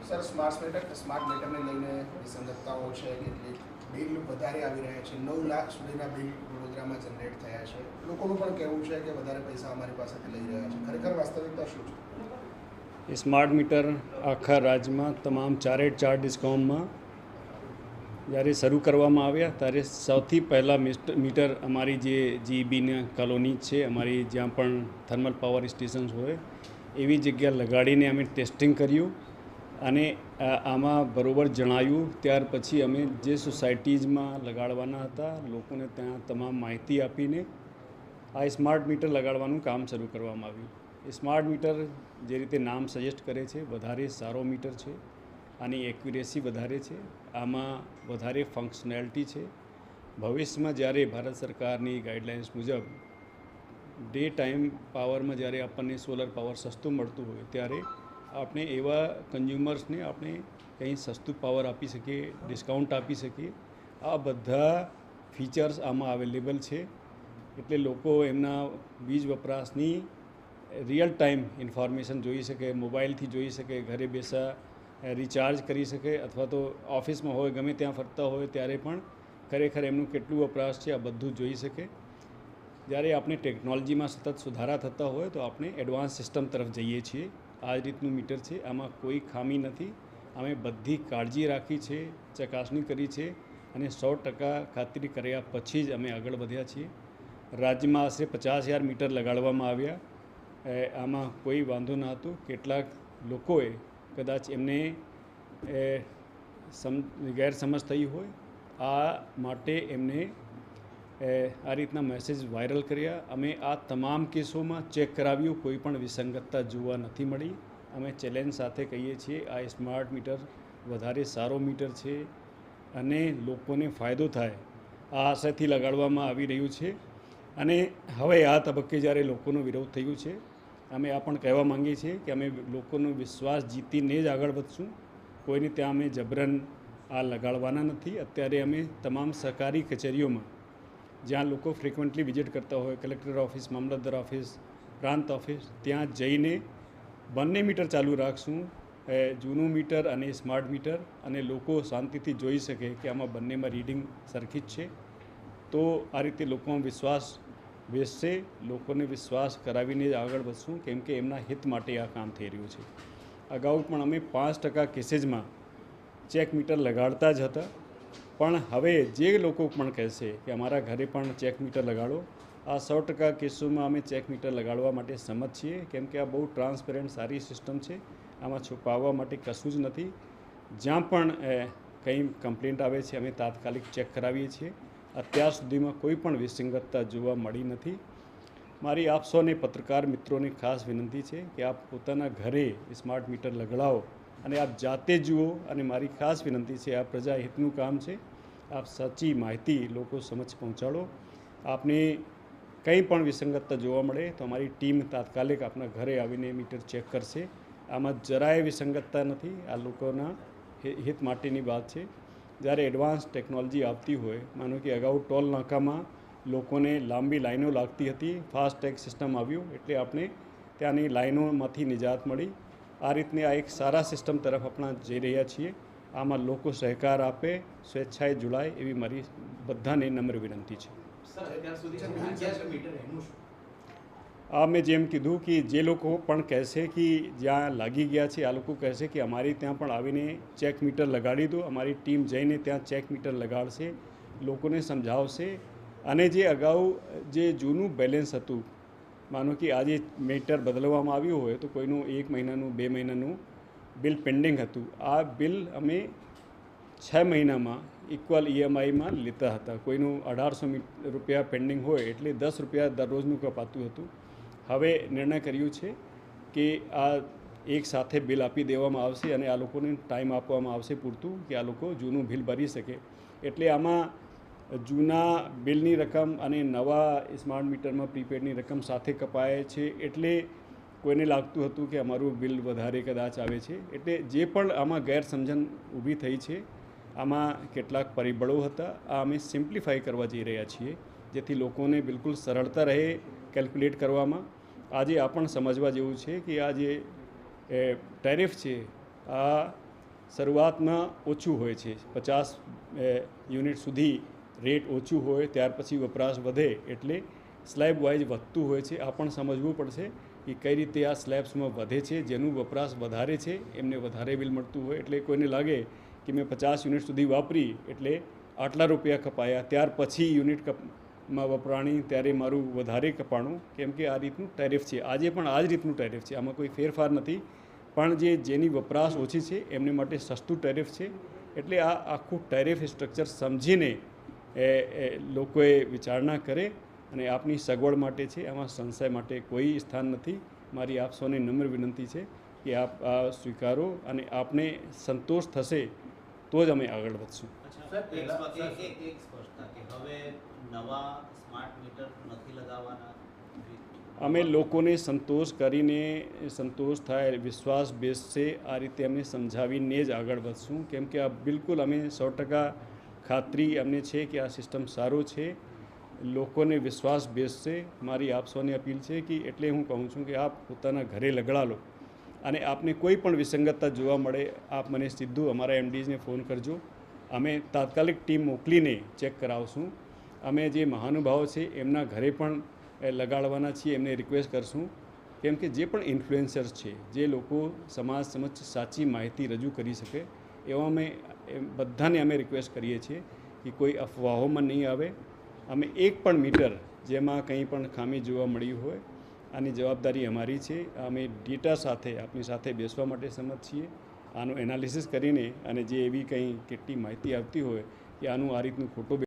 Sir smart મીટરને લઈને વિસંગતતાઓ છે, કેટલીક બિલ વધારે આવી રહ્યા છે, 9 લાખ સુધીના બિલ વડોદરામાં જનરેટ થયા છે. લોકોનું પણ કહેવું છે કે વધારે પૈસા અમારી પાસેથી લઈ રહ્યા છે. ખરેખર વાસ્તવિકતા શું છે? સ્માર્ટ મીટર આખા રાજ્યમાં તમામ 4 ડિસ્કાઉન્ટમાં જ્યારે શરૂ કરવામાં આવ્યા ત્યારે સૌથી પહેલાં મીટર અમારી જે જીબીના કોલોની છે, અમારી જ્યાં પણ થર્મલ પાવર સ્ટેશન્સ હોય એવી જગ્યા લગાડીને અમે ટેસ્ટિંગ કર્યું અને આમાં બરાબર જણાવ્યું. ત્યાર પછી અમે જે સોસાયટીઝમાં લગાડવાના હતા લોકોને ત્યાં તમામ માહિતી આપીને આ સ્માર્ટ મીટર લગાડવાનું કામ શરૂ કરવામાં આવ્યું. સ્માર્ટ મીટર જે રીતે નામ સજેસ્ટ કરે છે વધારે સારો મીટર છે, આની એક્યુરેસી વધારે છે, આમાં વધારે ફંક્શનાલિટી છે. ભવિષ્યમાં જ્યારે ભારત સરકારની ગાઈડલાઇન્સ મુજબ ડે ટાઈમ પાવરમાં જ્યારે આપણને સોલર પાવર સસ્તું મળતું હોય ત્યારે આપણે એવા કન્ઝ્યુમર્સને આપણે કંઈ સસ્તું પાવર આપી શકીએ, ડિસ્કાઉન્ટ આપી શકીએ. આ બધા ફીચર્સ આમાં અવેલેબલ છે. એટલે લોકો એમના વીજ વપરાશની રિયલ ટાઈમ ઇન્ફોર્મેશન જોઈ શકે, મોબાઈલથી જોઈ શકે, ઘરે બેસા રિચાર્જ કરી શકે, અથવા તો ઓફિસમાં હોય ગમે ત્યાં ફરતા હોય ત્યારે પણ ખરેખર એમનું કેટલું વપરાશ છે આ બધું જોઈ શકે. જ્યારે આપણે ટેકનોલોજીમાં સતત સુધારા થતા હોય તો આપણે એડવાન્સ સિસ્ટમ તરફ જઈએ છીએ. આ જ રીતનું મીટર છે, આમાં કોઈ ખામી નથી. અમે બધી કાળજી રાખી છે, ચકાસણી કરી છે અને 100% ખાતરી કર્યા પછી જ અમે આગળ વધ્યા છીએ. રાજ્યમાં આશરે 50,000 મીટર લગાડવામાં આવ્યા. આમાં કોઈ વાંધો ન હતો. કેટલાક લોકોએ કદાચ એમને ગેરસમજ થઈ હોય, આ માટે એમને આ રીતના મેસેજ વાયરલ કર્યા. અમે આ તમામ કેસોમાં ચેક કરાવ્યું, કોઈ પણ વિસંગતતા જોવા નથી મળી. અમે ચેલેન્જ સાથે કહીએ છીએ આ સ્માર્ટ મીટર વધારે સારો મીટર છે અને લોકોને ફાયદો થાય આ આશાથી લગાડવામાં આવી રહ્યું છે. અને હવે આ તબક્કે જ્યારે લોકોનો વિરોધ થયું છે, અમે આ પણ કહેવા માંગીએ છીએ કે અમે લોકોનો વિશ્વાસ જીતીને જ આગળ વધશું. કોઈને ત્યાં અમે જબરન આ લગાડવાના નથી. અત્યારે અમે તમામ સરકારી કચેરીઓમાં જ્યાં લોકો ફ્રિકવન્ટલી વિઝિટ કરતા હોય, કલેક્ટર ઓફિસ, મામલતદાર ઓફિસ, પ્રાંત ઓફિસ, ત્યાં જઈને બંને મીટર ચાલુ રાખશું, જૂનું મીટર અને સ્માર્ટ મીટર, અને લોકો શાંતિથી જોઈ શકે કે આમાં બંનેમાં રીડિંગ સરખી જ છે. તો આ રીતે લોકોમાં વિશ્વાસ બેસશે. લોકોને વિશ્વાસ કરાવીને જ આગળ વધશું, કેમ કે એમના હિત માટે આ કામ થઈ રહ્યું છે. અગાઉ પણ અમે 5% કેસીસમાં ચેક મીટર લગાડતા જ હતા, પણ હવે જે લોકો પણ કહેશે કે અમારા ઘરે પણ ચેક મીટર લગાડો, આ 100% કેસોમાં અમે ચેક મીટર લગાડવા માટે સંમત છીએ, કેમ કે આ બહુ ટ્રાન્સપેરન્ટ સારી સિસ્ટમ છે. આમાં છુપાવવા માટે કશું જ નથી. જ્યાં પણ કંઈ કમ્પ્લેન્ટ આવે છે અમે તાત્કાલિક ચેક કરાવીએ છીએ. અત્યાર સુધીમાં કોઈ પણ વિસંગતતા જોવા મળી નથી. મારી આપ સૌને પત્રકાર મિત્રોને ખાસ વિનંતી છે કે આપ પોતાના ઘરે સ્માર્ટ મીટર લગાડો અને આપ જાતે જુઓ. અને મારી ખાસ વિનંતી છે, આ પ્રજાહિતનું કામ છે, આપ સાચી માહિતી લોકો સમક્ષ પહોંચાડો. આપને કંઈ પણ વિસંગતતા જોવા મળે તો અમારી ટીમ તાત્કાલિક આપના ઘરે આવીને મીટર ચેક કરશે. આમાં જરાય વિસંગતતા નથી. આ લોકોના હિત માટેની વાત છે. જ્યારે એડવાન્સ ટેકનોલોજી આવતી હોય, માનો કે અગાઉ ટોલ નાકામાં લોકોને લાંબી લાઈનો લાગતી હતી, ફાસ્ટેગ સિસ્ટમ આવ્યું એટલે આપણે ત્યાંની લાઈનોમાંથી નિજાત મળી. આ રીતની આ એક સારા સિસ્ટમ તરફ આપણે જઈ રહ્યા છીએ. આમાં લોકો સહકાર આપે, સ્વેચ્છાએ જોડાય એવી મારી બધાને નમ્ર વિનંતી છે. આ મેં જેમ કીધું કે જે લોકો પણ કહેશે કે જ્યાં લાગી ગયા છે, આ લોકો કહેશે કે અમારી ત્યાં પણ આવીને ચેક મીટર લગાડી દો, અમારી ટીમ જઈને ત્યાં ચેક મીટર લગાડશે, લોકોને સમજાવશે. અને જે અગાઉ જે જૂનું બેલેન્સ હતું, માનો કે આજે મીટર બદલવામાં આવ્યું હોય તો કોઈનું 1 મહિનાનું 2 મહિનાનું બિલ પેન્ડિંગ હતું, આ બિલ અમે 6 મહિનામાં ઇક્વલ EMIમાં લેતા હતા. કોઈનું 1800 રૂપિયા પેન્ડિંગ હોય એટલે 10 રૂપિયા દરરોજનું કપાતું હતું. હવે નિર્ણય કર્યું છે કે આ એક સાથે બિલ આપી દેવામાં આવશે અને આ લોકોને ટાઈમ આપવામાં આવશે પૂરતું કે આ લોકો જૂનું બિલ ભરી શકે. એટલે આમાં જૂના બિલની રકમ અને નવા સ્માર્ટ મીટરમાં પ્રીપેડની રકમ સાથે કપાય છે. એટલે કોઈને લાગતું હતું કે અમારું બિલ વધારે કદાચ આવે છે. એટલે જે પણ આમાં ગેરસમજણ ઊભી થઈ છે, આમાં કેટલાક પરિબળો હતા. આ અમે સિમ્પ્લિફાઈ કરવા જઈ રહ્યા છીએ, જેથી લોકોને બિલકુલ સરળતા રહે કેલ્ક્યુલેટ કરવામાં. આજે આ પણ સમજવા જેવું છે કે આ જે ટેરિફ છે, આ શરૂઆતમાં ઓછું હોય છે, 50 યુનિટ સુધી રેટ ઓછું હોય, ત્યાર પછી વપરાશ વધે એટલે સ્લેબ વાઇઝ વધતું હોય છે. આ પણ સમજવું પડશે કે કઈ રીતે આ સ્લેબ્સમાં વધે છે. જેનું વપરાશ વધારે છે એમને વધારે બિલ મળતું હોય. એટલે કોઈને લાગે કે મેં 50 યુનિટ સુધી વાપરી એટલે આટલા રૂપિયા કપાયા, ત્યાર પછી યુનિટ માં વપરાણી ત્યારે મારું વધારે કપાણું, કેમ કે આ રીતનું ટેરિફ છે. આજે પણ આ જ રીતનું ટેરિફ છે, આમાં કોઈ ફેરફાર નથી. પણ જેની વપરાશ ઓછી છે એમને માટે સસ્તું ટેરિફ છે. એટલે આ આખું ટેરિફ સ્ટ્રક્ચર સમજીને લોકોએ વિચારણા કરે અને આપની સગવડ માટે છે, આમાં સંશય માટે કોઈ સ્થાન નથી. મારી આપ સૌને નમ્ર વિનંતી છે કે આપ આ સ્વીકારો અને આપને સંતોષ થશે તો જ અમે આગળ વધશું. અમે લોકોને સંતોષ કરીને, સંતોષ થાય, વિશ્વાસ બેસશે, આ રીતે અમે સમજાવીને જ આગળ વધશું. કેમ કે આ બિલકુલ અમે 100% ખાતરી અમને છે કે આ સિસ્ટમ સારો છે, લોકોને વિશ્વાસ બેસશે. મારી આપ સૌને અપીલ છે કે એટલે હું કહું છું કે આપ પોતાના ઘરે લગાડા લો અને આપને કોઈ પણ વિસંગતતા જોવા મળે આપ મને સીધું અમારા એમડીઝને ફોન કરજો. અમે તાત્કાલિક ટીમ મોકલીને ચેક કરાવશું. અમે જે મહાનુભાવો છે એમના ઘરે પણ લગાડવાના છીએ, એમને રિક્વેસ્ટ કરશું. કેમ કે જે પણ ઇન્ફ્લુએન્સર્સ છે, જે લોકો સમાજ સમક્ષ સાચી માહિતી રજૂ કરી શકે, એવા અમે બધાને અમે રિક્વેસ્ટ કરીએ છીએ કે કોઈ અફવાઓમાં નહીં આવે. અમે એક પણ મીટર જેમાં કંઈ પણ ખામી જોવા મળી હોય આની જવાબદારી અમારી છે. અમે ડેટા સાથે આપની સાથે બેસવા માટે સંમત છીએ. આનું એનાલિસિસ કરીને અને જે એવી કંઈ કેટલી માહિતી આવતી હોય કે આનું આ રીતનું ખોટું